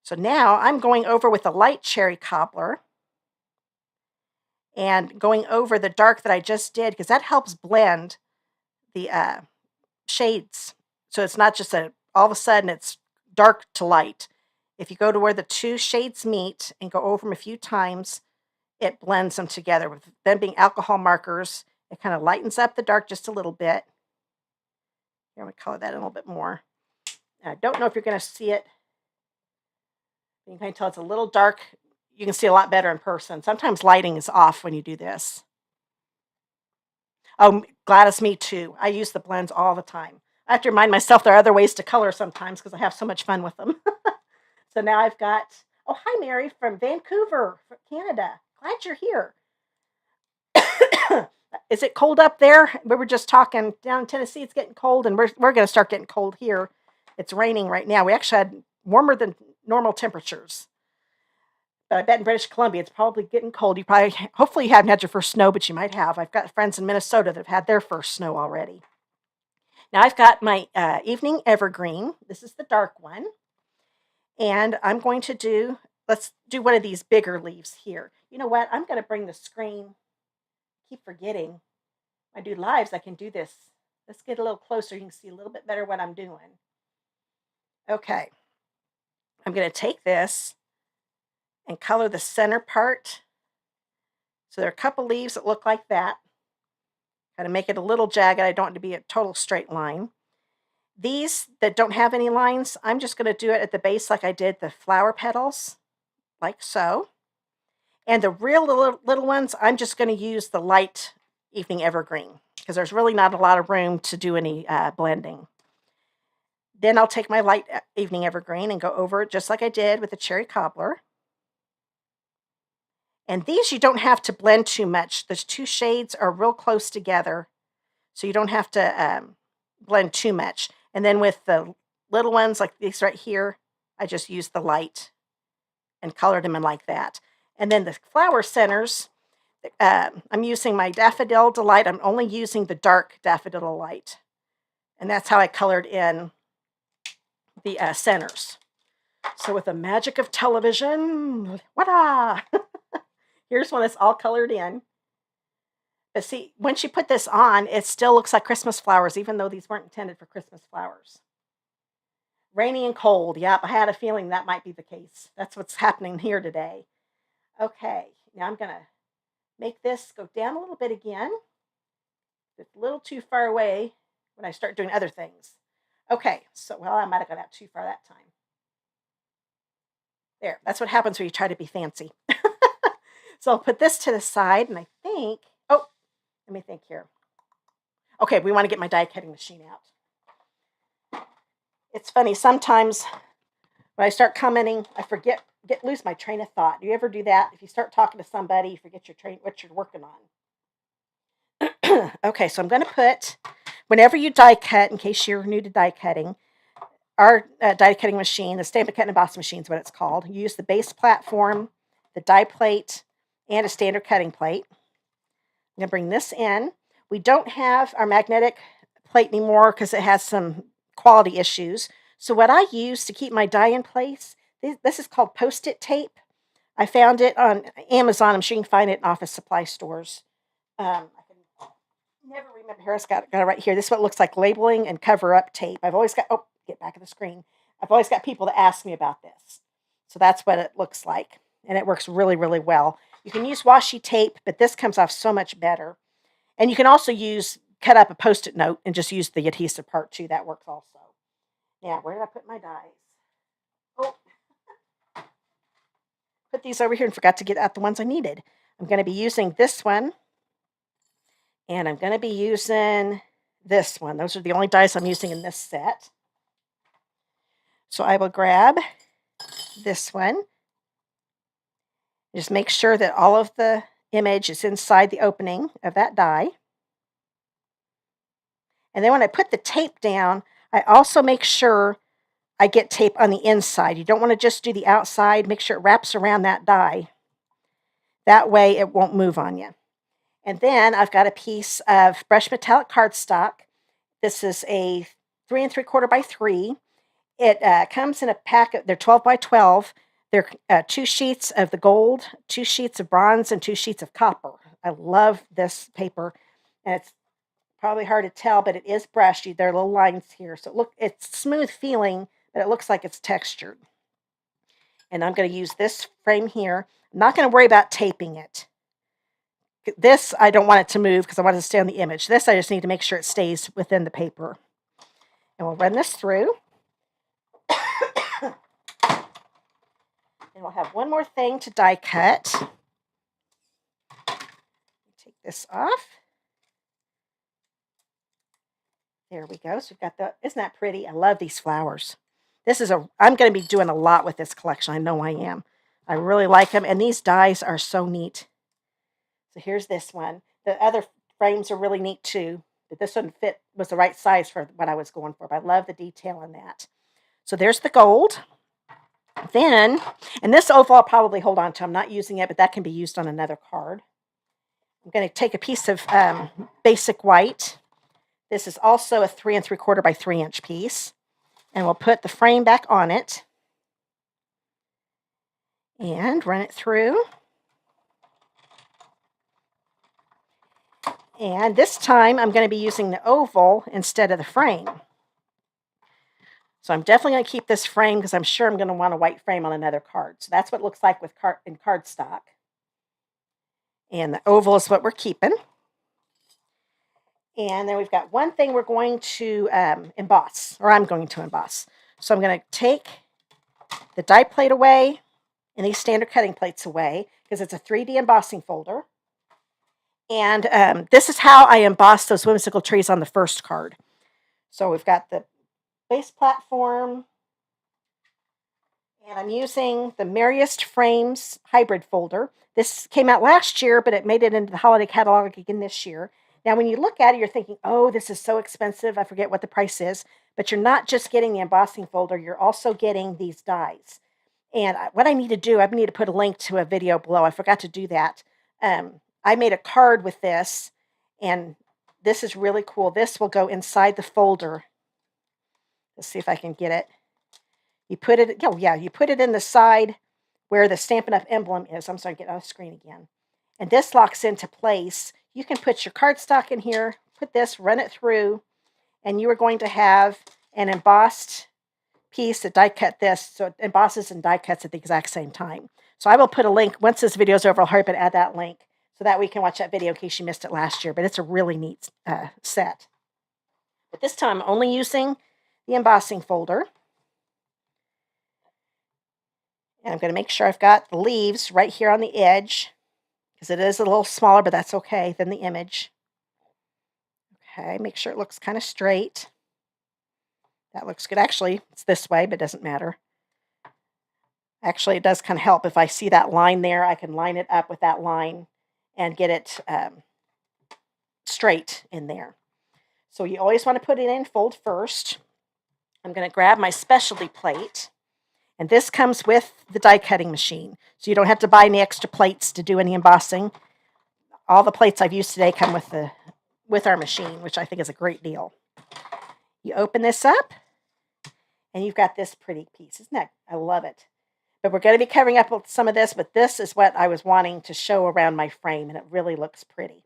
So now I'm going over with the light cherry cobbler and going over the dark that I just did because that helps blend the shades. So it's not just all of a sudden it's dark to light. If you go to where the two shades meet and go over them a few times, it blends them together. With them being alcohol markers, it kind of lightens up the dark just a little bit. Here, I'm going to color that in a little bit more. And I don't know if you're going to see it. You can kind of tell it's a little dark. You can see a lot better in person. Sometimes lighting is off when you do this. Oh, Gladys, me too. I use the blends all the time. I have to remind myself there are other ways to color sometimes because I have so much fun with them. So now I've got, oh, hi, Mary from Vancouver, from Canada. Glad you're here. Is it cold up there? We were just talking down in Tennessee. It's getting cold, and we're going to start getting cold here. It's raining right now. We actually had warmer than normal temperatures. But I bet in British Columbia, it's probably getting cold. Hopefully you haven't had your first snow, but you might have. I've got friends in Minnesota that have had their first snow already. Now I've got my evening evergreen. This is the dark one. And I'm going to let's do one of these bigger leaves here. You know what? I'm going to bring the screen. Keep forgetting. When I do lives, I can do this. Let's get a little closer. You can see a little bit better what I'm doing. Okay. I'm going to take this and color the center part. So there are a couple leaves that look like that. Kind of make it a little jagged. I don't want it to be a total straight line. These that don't have any lines, I'm just going to do it at the base like I did the flower petals, like so. And the real little ones, I'm just going to use the light evening evergreen. because there's really not a lot of room to do any blending. Then I'll take my light evening evergreen and go over it just like I did with the cherry cobbler. And these you don't have to blend too much. The two shades are real close together, so you don't have to blend too much. And then with the little ones like these right here, I just used the light and colored them in like that. And then the flower centers, I'm using my Daffodil Delight. I'm only using the dark Daffodil Delight. And that's how I colored in the centers. So with the magic of television, voila! Here's one that's all colored in. But see, once you put this on, it still looks like Christmas flowers, even though these weren't intended for Christmas flowers. Rainy and cold. Yep, I had a feeling that might be the case. That's what's happening here today. Okay, now I'm going to make this go down a little bit again. It's a little too far away when I start doing other things. Okay, so, well, I might have got out too far that time. There, that's what happens when you try to be fancy. So I'll put this to the side, and I think, oh, let me think here. Okay, we want to get my die cutting machine out. It's funny, sometimes when I start commenting, I lose my train of thought. Do you ever do that? If you start talking to somebody, you forget what you're working on. Okay, so I'm going to put, whenever you die cut, in case you're new to die cutting, our die cutting machine, the Stampin' Cut and Embossing machine is what it's called. You use the base platform, the die plate, and a standard cutting plate. I'm going to bring this in. We don't have our magnetic plate anymore because it has some quality issues. So what I use to keep my die in place, this is called Post-it tape. I found it on Amazon. I'm sure you can find it in office supply stores. I can never remember. Harris got it right here. This is what it looks like, labeling and cover-up tape. I've always got, get back of the screen. I've always got people that ask me about this. So that's what it looks like. And it works really, really well. You can use washi tape, but this comes off so much better. And you can also cut up a Post-it note and just use the adhesive part too. That works also. Now, where did I put my dies? Oh, put these over here and forgot to get out the ones I needed. I'm going to be using this one. And I'm going to be using this one. Those are the only dies I'm using in this set. So I will grab this one. Just make sure that all of the image is inside the opening of that die. And then when I put the tape down, I also make sure I get tape on the inside. You don't want to just do the outside. Make sure it wraps around that die. That way it won't move on you. And then I've got a piece of brushed metallic cardstock. This is a 3 3/4 by 3. It comes in a pack of, they're 12 by 12. They're 2 sheets of the gold, 2 sheets of bronze, and 2 sheets of copper. I love this paper, and it's probably hard to tell, but it is brushed. There are little lines here, so it's smooth feeling, but it looks like it's textured. And I'm going to use this frame here. I'm not going to worry about taping it. This, I don't want it to move because I want it to stay on the image. This, I just need to make sure it stays within the paper. And we'll run this through. And we'll have one more thing to die cut. Take this off. There we go. So we've got isn't that pretty? I love these flowers. I'm going to be doing a lot with this collection. I know I am. I really like them. And these dies are so neat. So here's this one. The other frames are really neat too. But this one was the right size for what I was going for. But I love the detail in that. So there's the gold. Then, and this oval I'll probably hold on to. I'm not using it, but that can be used on another card. I'm going to take a piece of basic white. This is also a 3 3/4 by 3 inch piece. And we'll put the frame back on it. And run it through. And this time I'm going to be using the oval instead of the frame. So I'm definitely going to keep this frame because I'm sure I'm going to want a white frame on another card. So that's what it looks like in cardstock. And the oval is what we're keeping. And then we've got one thing we're going to emboss, or I'm going to emboss. So I'm going to take the die plate away and these standard cutting plates away because it's a 3D embossing folder. And this is how I embossed those whimsical trees on the first card. So we've got the base platform, and I'm using the Merriest Frames hybrid folder. This came out last year, but it made it into the holiday catalog again this year. Now, when you look at it, you're thinking, oh, this is so expensive. I forget what the price is. But you're not just getting the embossing folder. You're also getting these dies. And what I need to do, I need to put a link to a video below. I forgot to do that. I made a card with this, and this is really cool. This will go inside the folder. Let's see if I can get it. You put it, you put it in the side where the Stampin' Up! Emblem is. I'm sorry, get off screen again. And this locks into place. You can put your cardstock in here, put this, run it through, and you are going to have an embossed piece that die cut this, so it embosses and die cuts at the exact same time. So I will put a link, once this video is over, I'll hurry up and add that link so that we can watch that video in case you missed it last year. But it's a really neat set. But this time I'm only using the embossing folder. And I'm going to make sure I've got the leaves right here on the edge, because it is a little smaller, but that's okay, than the image. Okay, make sure it looks kind of straight. That looks good. Actually, it's this way, but it doesn't matter. Actually, it does kind of help. If I see that line there, I can line it up with that line and get it straight in there. So you always want to put it in fold first. I'm going to grab my specialty plate. And this comes with the die cutting machine. So you don't have to buy any extra plates to do any embossing. All the plates I've used today come with our machine, which I think is a great deal. You open this up, and you've got this pretty piece. Isn't that? I love it. But we're going to be covering up with some of this, but this is what I was wanting to show around my frame, and it really looks pretty.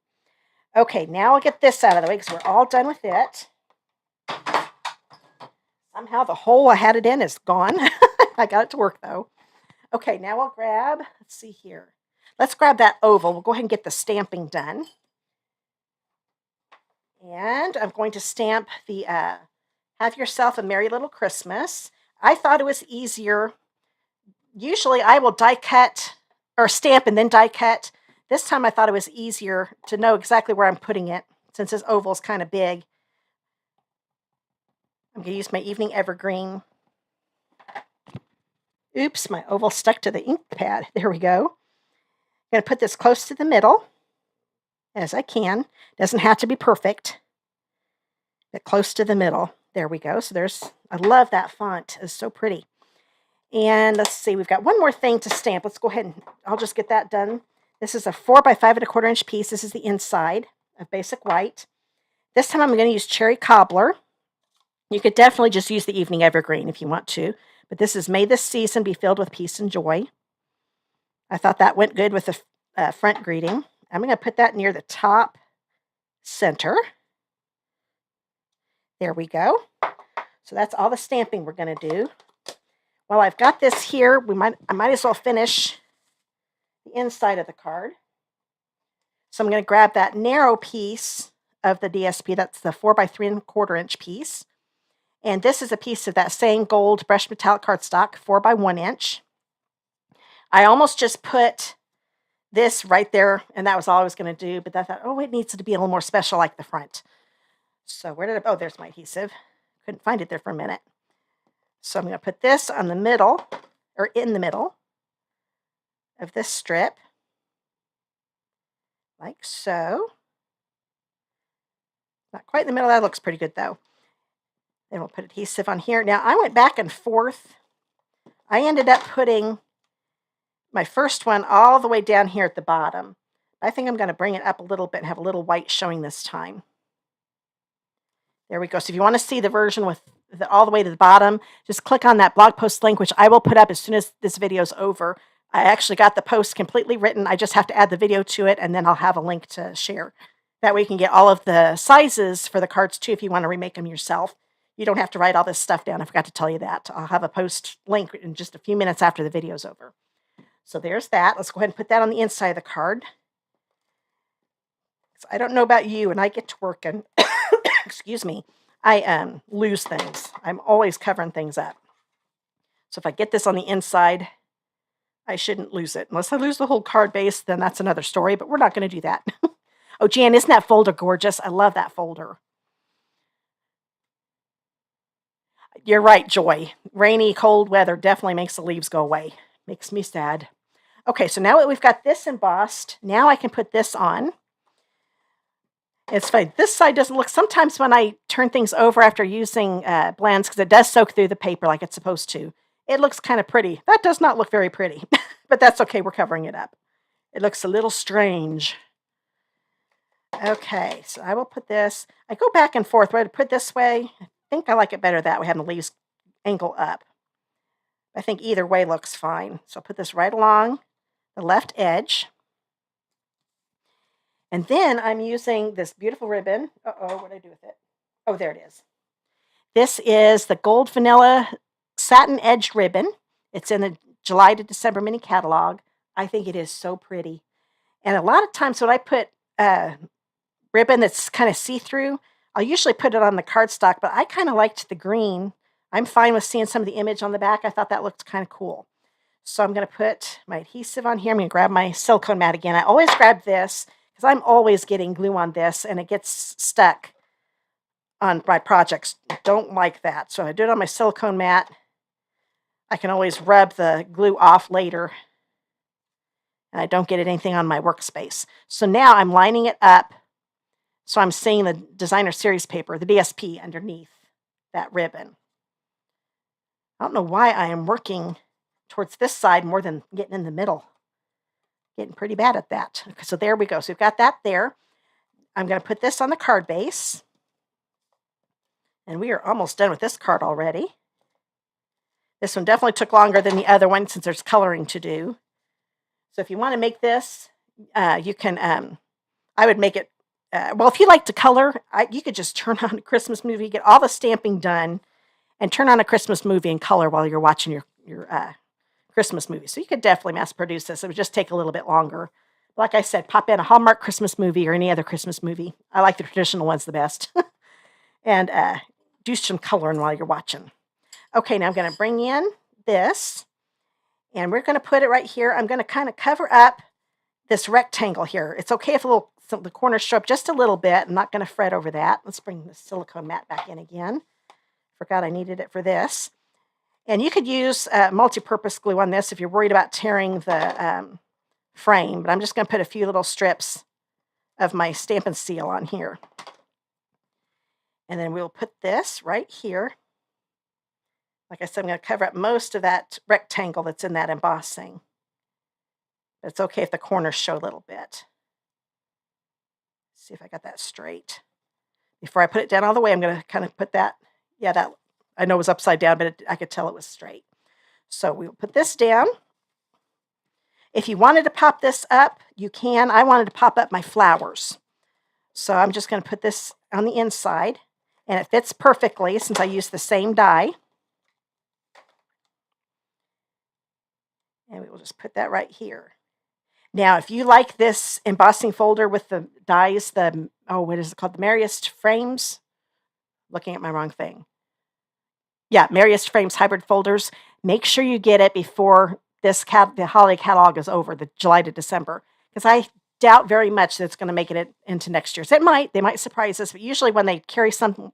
Okay, now I'll get this out of the way because we're all done with it. Somehow the hole I had it in is gone. I got it to work, though. Okay, now I'll grab, let's see here. Let's grab that oval. We'll go ahead and get the stamping done. And I'm going to stamp the Have Yourself a Merry Little Christmas. I thought it was easier. Usually I will die cut or stamp and then die cut. This time I thought it was easier to know exactly where I'm putting it since this oval is kind of big. I'm going to use my Evening Evergreen. Oops, my oval stuck to the ink pad. There we go. I'm going to put this close to the middle as I can. Doesn't have to be perfect, but close to the middle. There we go. So I love that font. It's so pretty. And let's see, we've got one more thing to stamp. Let's go ahead and I'll just get that done. This is a 4 by 5¼ inch piece. This is the inside of basic white. This time I'm going to use Cherry Cobbler. You could definitely just use the Evening Evergreen if you want to. But this is May This Season Be Filled with Peace and Joy. I thought that went good with the front greeting. I'm going to put that near the top center. There we go. So that's all the stamping we're going to do. While I've got this here, I might as well finish the inside of the card. So I'm going to grab that narrow piece of the DSP. That's the 4 by 3¼ inch piece. And this is a piece of that same gold brushed metallic cardstock, 4 by 1 inch. I almost just put this right there, and that was all I was going to do. But I thought, oh, it needs to be a little more special like the front. So oh, there's my adhesive. Couldn't find it there for a minute. So I'm going to put this on the middle, or in the middle of this strip, like so. Not quite in the middle. That looks pretty good, though. Then we'll put adhesive on here. Now, I went back and forth. I ended up putting my first one all the way down here at the bottom. I think I'm going to bring it up a little bit and have a little white showing this time. There we go. So if you want to see the version with all the way to the bottom, just click on that blog post link, which I will put up as soon as this video is over. I actually got the post completely written. I just have to add the video to it, and then I'll have a link to share. That way you can get all of the sizes for the cards, too, if you want to remake them yourself. You don't have to write all this stuff down. I forgot to tell you that. I'll have a post link in just a few minutes after the video's over. So there's that. Let's go ahead and put that on the inside of the card. So I don't know about you, and I get to work and, excuse me, I lose things. I'm always covering things up. So if I get this on the inside, I shouldn't lose it. Unless I lose the whole card base, then that's another story, but we're not going to do that. Oh, Jan, isn't that folder gorgeous? I love that folder. You're right, Joy. Rainy, cold weather definitely makes the leaves go away. Makes me sad. Okay, so now that we've got this embossed, now I can put this on. It's funny. This side doesn't look, sometimes when I turn things over after using blends, because it does soak through the paper like it's supposed to, it looks kind of pretty. That does not look very pretty, but that's okay. We're covering it up. It looks a little strange. Okay, so I will put this. I go back and forth. Whether to put this way, I think I like it better that way, having the leaves angle up. I think either way looks fine. So I'll put this right along the left edge. And then I'm using this beautiful ribbon. Uh-oh, what did I do with it? Oh, there it is. This is the Gold Vanilla Satin Edged Ribbon. It's in the July to December mini catalog. I think it is so pretty. And a lot of times when I put ribbon that's kind of see-through, I'll usually put it on the cardstock, but I kind of liked the green. I'm fine with seeing some of the image on the back. I thought that looked kind of cool. So I'm going to put my adhesive on here. I'm going to grab my silicone mat again. I always grab this because I'm always getting glue on this and it gets stuck on my projects. Don't like that. So I do it on my silicone mat. I can always rub the glue off later and I don't get anything on my workspace. So now I'm lining it up so I'm seeing the designer series paper, the DSP, underneath that ribbon. I don't know why I am working towards this side more than getting in the middle. Getting pretty bad at that. Okay, so there we go. So we've got that there. I'm going to put this on the card base. And we are almost done with this card already. This one definitely took longer than the other one since there's coloring to do. So if you want to make this, you can, I would make it, well, if you like to color, you could just turn on a Christmas movie, get all the stamping done, and turn on a Christmas movie and color while you're watching your Christmas movie. So you could definitely mass produce this. It would just take a little bit longer. Like I said, pop in a Hallmark Christmas movie or any other Christmas movie. I like the traditional ones the best. And do some coloring while you're watching. Okay, now I'm going to bring in this. And we're going to put it right here. I'm going to kind of cover up this rectangle here. It's okay if the corners show up just a little bit. I'm not going to fret over that. Let's bring the silicone mat back in again. Forgot I needed it for this. And you could use multi-purpose glue on this if you're worried about tearing the frame. But I'm just going to put a few little strips of my Stampin' Seal on here. And then we'll put this right here. Like I said, I'm going to cover up most of that rectangle that's in that embossing. But it's okay if the corners show a little bit. Let's see if I got that straight. Before I put it down all the way, I'm going to kind of put that. Yeah, that I know it was upside down, but I could tell it was straight. So we'll put this down. If you wanted to pop this up, you can. I wanted to pop up my flowers. So I'm just going to put this on the inside. And it fits perfectly since I used the same die. And we will just put that right here. Now, if you like this embossing folder with the dies, what is it called? The Merriest Frames? Looking at my wrong thing. Yeah, Merriest Frames hybrid folders. Make sure you get it before the holiday catalog is over, the July to December. Because I doubt very much that it's going to make it into next year's. It might. They might surprise us. But usually when they carry something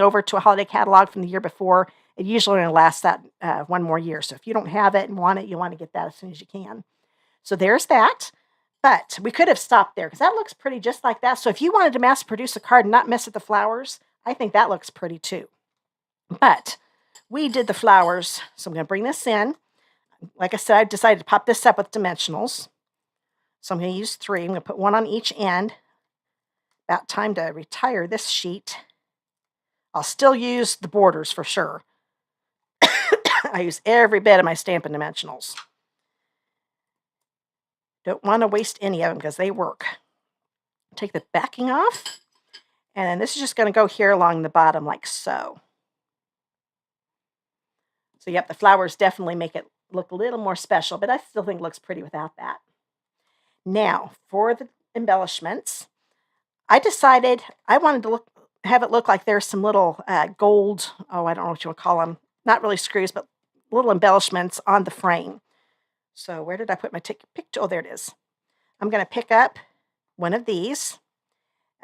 over to a holiday catalog from the year before, it usually only lasts that one more year. So if you don't have it and want it, you want to get that as soon as you can. So there's that. But we could have stopped there because that looks pretty just like that. So if you wanted to mass produce a card and not mess with the flowers, I think that looks pretty too. But we did the flowers. So I'm going to bring this in. Like I said, I decided to pop this up with dimensionals. So I'm going to use 3. I'm going to put one on each end. About time to retire this sheet. I'll still use the borders for sure. I use every bit of my Stampin' Dimensionals. Don't want to waste any of them because they work. Take the backing off. And then this is just going to go here along the bottom like so. So yep, the flowers definitely make it look a little more special, but I still think it looks pretty without that. Now, for the embellishments, I decided I wanted to have it look like there's some little gold, I don't know what you would call them, not really screws, but little embellishments on the frame. So where did I put my picture? Oh, there it is. I'm going to pick up one of these,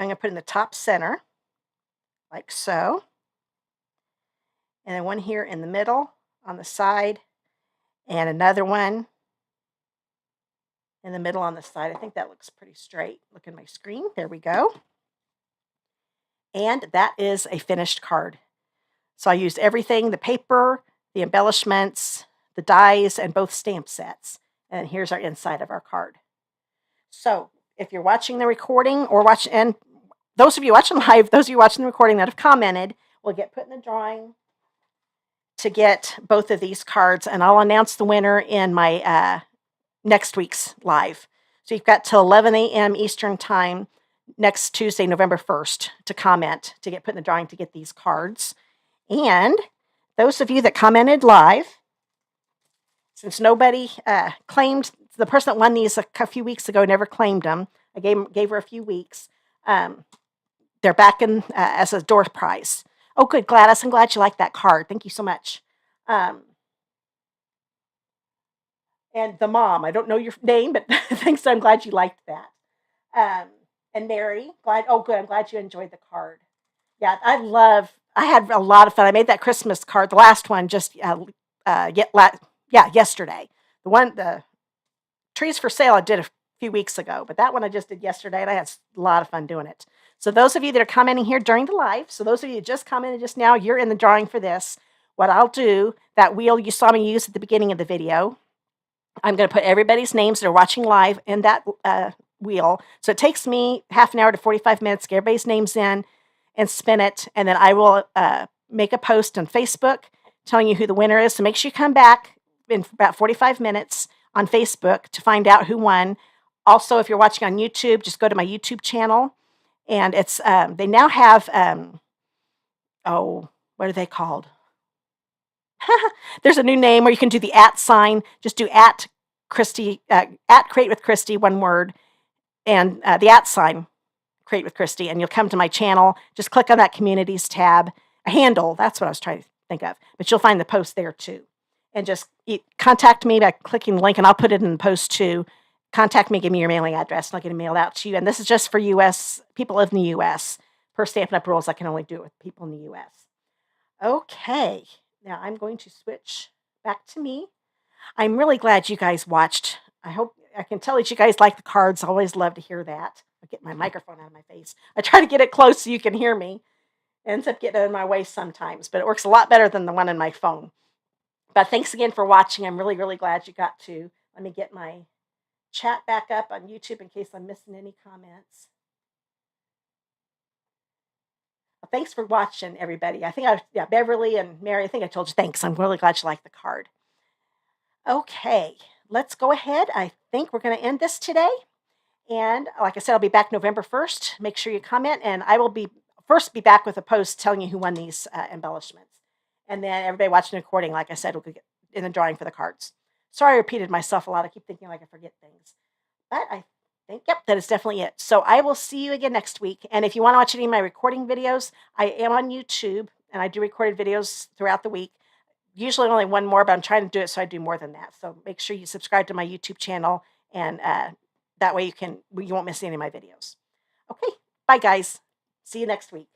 I'm going to put in the top center, like so. And then one here in the middle on the side, and another one in the middle on the side. I think that looks pretty straight. Look at my screen. There we go. And that is a finished card. So I used everything, the paper, the embellishments, the dies, and both stamp sets. And here's our inside of our card. So if you're watching the recording or and those of you watching live, those of you watching the recording that have commented will get put in the drawing to get both of these cards. And I'll announce the winner in my next week's live. So you've got till 11 a.m. Eastern time next Tuesday, November 1st, to comment to get put in the drawing to get these cards. And those of you that commented live, since nobody claimed, the person that won these a few weeks ago never claimed them. I gave her a few weeks. They're back in as a door prize. Oh, good, Gladys. I'm glad you liked that card. Thank you so much. And the mom, I don't know your name, but thanks. I'm glad you liked that. And Mary, oh, good. I'm glad you enjoyed the card. Yeah, I had a lot of fun. I made that Christmas card, the last one, just yesterday. The trees for sale I did a few weeks ago, but that one I just did yesterday, and I had a lot of fun doing it. So those of you that are commenting here during the live, so those of you that just commented just now, you're in the drawing for this. What I'll do, that wheel you saw me use at the beginning of the video, I'm going to put everybody's names that are watching live in that wheel. So it takes me half an hour to 45 minutes to get everybody's names in and spin it. And then I will make a post on Facebook telling you who the winner is. So make sure you come back in about 45 minutes on Facebook to find out who won. Also, if you're watching on YouTube, just go to my YouTube channel. And it's they now have, what are they called? There's a new name where you can do the @ sign. Just do @ Christy, @ Create with Christy, one word, and the @ sign, Create with Christy, and you'll come to my channel. Just click on that Communities tab. A handle, that's what I was trying to think of. But you'll find the post there too. And just contact me by clicking the link, and I'll put it in the post too. Contact me, give me your mailing address, and I'll get it mailed out to you. And this is just for U.S. people live in the U.S. Per Stampin' Up rules, I can only do it with people in the U.S. Okay. Now I'm going to switch back to me. I'm really glad you guys watched. I hope I can tell that you guys like the cards. I always love to hear that. I'll get my microphone out of my face. I try to get it close so you can hear me. It ends up getting in my way sometimes, but it works a lot better than the one in my phone. But thanks again for watching. I'm really, really glad you got to. Let me get my chat back up on YouTube in case I'm missing any comments. Thanks for watching, everybody. I think Beverly and Mary, I think I told you thanks. I'm really glad you liked the card. Okay, let's go ahead. I think we're going to end this today. And like I said, I'll be back November 1st. Make sure you comment, and I will be back with a post telling you who won these embellishments. And then everybody watching the recording, like I said, will get in the drawing for the cards. Sorry I repeated myself a lot. I keep thinking like I forget things. But I think, yep, that is definitely it. So I will see you again next week. And if you want to watch any of my recording videos, I am on YouTube, and I do recorded videos throughout the week. Usually only one more, but I'm trying to do it so I do more than that. So make sure you subscribe to my YouTube channel, and that way you won't miss any of my videos. Okay, bye guys. See you next week.